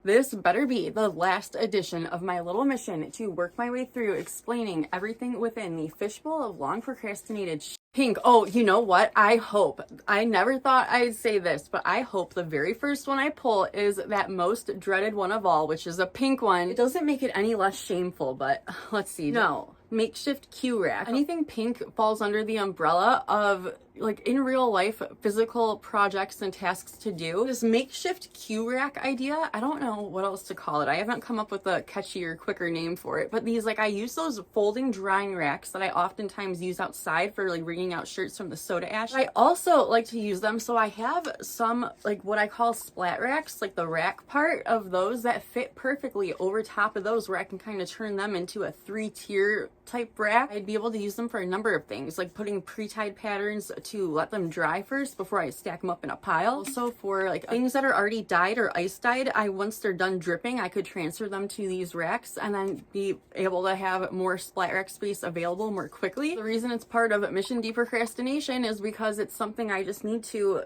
This better be the last edition of my little mission to work my way through explaining everything within the fishbowl of long procrastinated pink. Oh, you know what? I never thought I'd say this, but I hope the very first one I pull is that most dreaded one of all, which is a pink one. It doesn't make it any less shameful, but let's see. No. Makeshift cue rack. Anything pink falls under the umbrella of, like, in real life physical projects and tasks to do. This makeshift cue rack idea, I don't know what else to call it. I haven't come up with a catchier, quicker name for it, but these, like, I use those folding drying racks that I oftentimes use outside for, like, wringing out shirts from the soda ash. I also like to use them, so I have some, like, what I call splat racks, like the rack part of those that fit perfectly over top of those, where I can kind of turn them into a 3-tier type rack. I'd be able to use them for a number of things, like putting pre-tied patterns to let them dry first before I stack them up in a pile. Also for, like, things that are already dyed or ice dyed, once they're done dripping, I could transfer them to these racks and then be able to have more splat rack space available more quickly. The reason it's part of Mission De-procrastination is because it's something I just need to,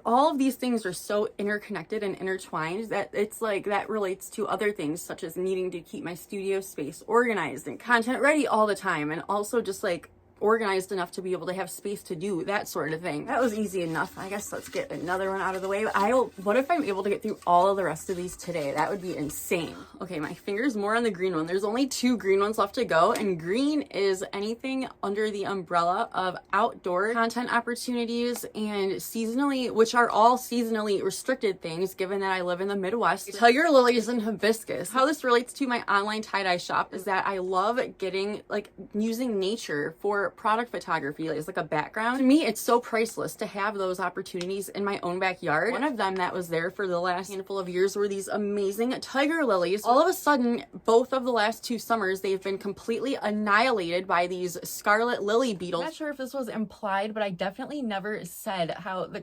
all of these things are so interconnected and intertwined that it's like that relates to other things, such as needing to keep my studio space organized and content ready all the time, and also just like organized enough to be able to have space to do that sort of thing. That was easy enough. I guess let's get another one out of the way. What if I'm able to get through all of the rest of these today? That would be insane. Okay, my finger's more on the green one. There's only 2 green ones left to go, and green is anything under the umbrella of outdoor content opportunities and seasonally, which are all seasonally restricted things, given that I live in the Midwest. Tiger lilies and hibiscus. How this relates to my online tie-dye shop is that I love getting, like, using nature for product photography as like a background. To me, it's so priceless to have those opportunities in my own backyard. One of them that was there for the last handful of years were these amazing tiger lilies. All of a sudden, both of the last 2 summers, they've been completely annihilated by these scarlet lily beetles. I'm not sure if this was implied, but I definitely never said how the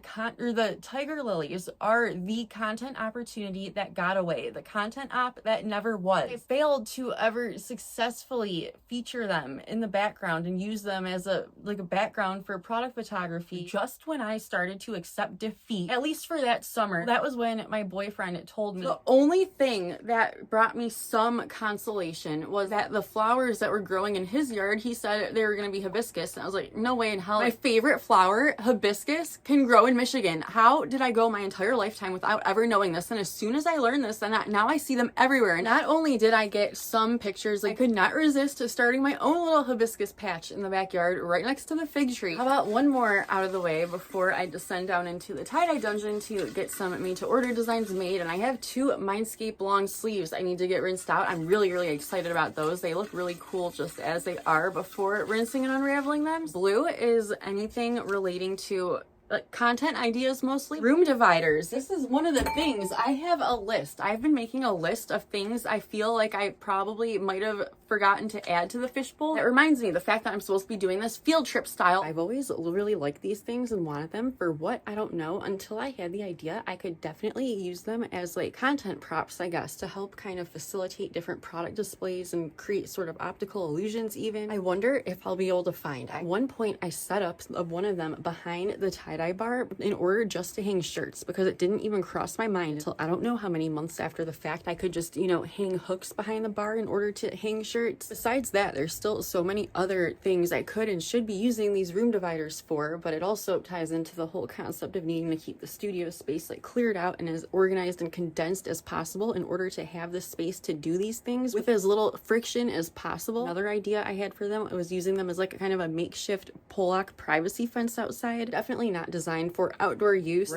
tiger lilies are the content opportunity that got away, the content op that never was. I failed to ever successfully feature them in the background and use them as a background for product photography just when I started to accept defeat, at least for that summer. That was when my boyfriend told me the only thing that brought me some consolation was that the flowers that were growing in his yard, he said they were going to be hibiscus, and I was like, no way in hell. My favorite flower, hibiscus, can grow in Michigan. How did I go my entire lifetime without ever knowing this? And as soon as I learned this, and now I see them everywhere. And not only did I get some pictures, I could not resist starting my own little hibiscus patch in the backyard right next to the fig tree. How about one more out of the way before I descend down into the tie-dye dungeon to get some made-to-order designs made. And I have 2 Mindscape long sleeves I need to get rinsed out. I'm really excited about those. They look really cool just as they are before rinsing and unraveling them. Blue is anything relating to content ideas, mostly. Room dividers. This is one of the things. I have a list. I've been making a list of things I feel like I probably might have forgotten to add to the fishbowl. That reminds me, the fact that I'm supposed to be doing this field trip style. I've always really liked these things and wanted them for what, I don't know, until I had the idea I could definitely use them as like content props, I guess, to help kind of facilitate different product displays and create sort of optical illusions even. I wonder if I'll be able to find. At one point, I set up one of them behind the tie-dye bar in order just to hang shirts, because it didn't even cross my mind until I don't know how many months after the fact I could just, hang hooks behind the bar in order to hang shirts. Besides that, there's still so many other things I could and should be using these room dividers for, but it also ties into the whole concept of needing to keep the studio space cleared out and as organized and condensed as possible in order to have the space to do these things with as little friction as possible. Another idea I had for them was using them as kind of a makeshift pull-lock privacy fence outside. Definitely not designed for outdoor use.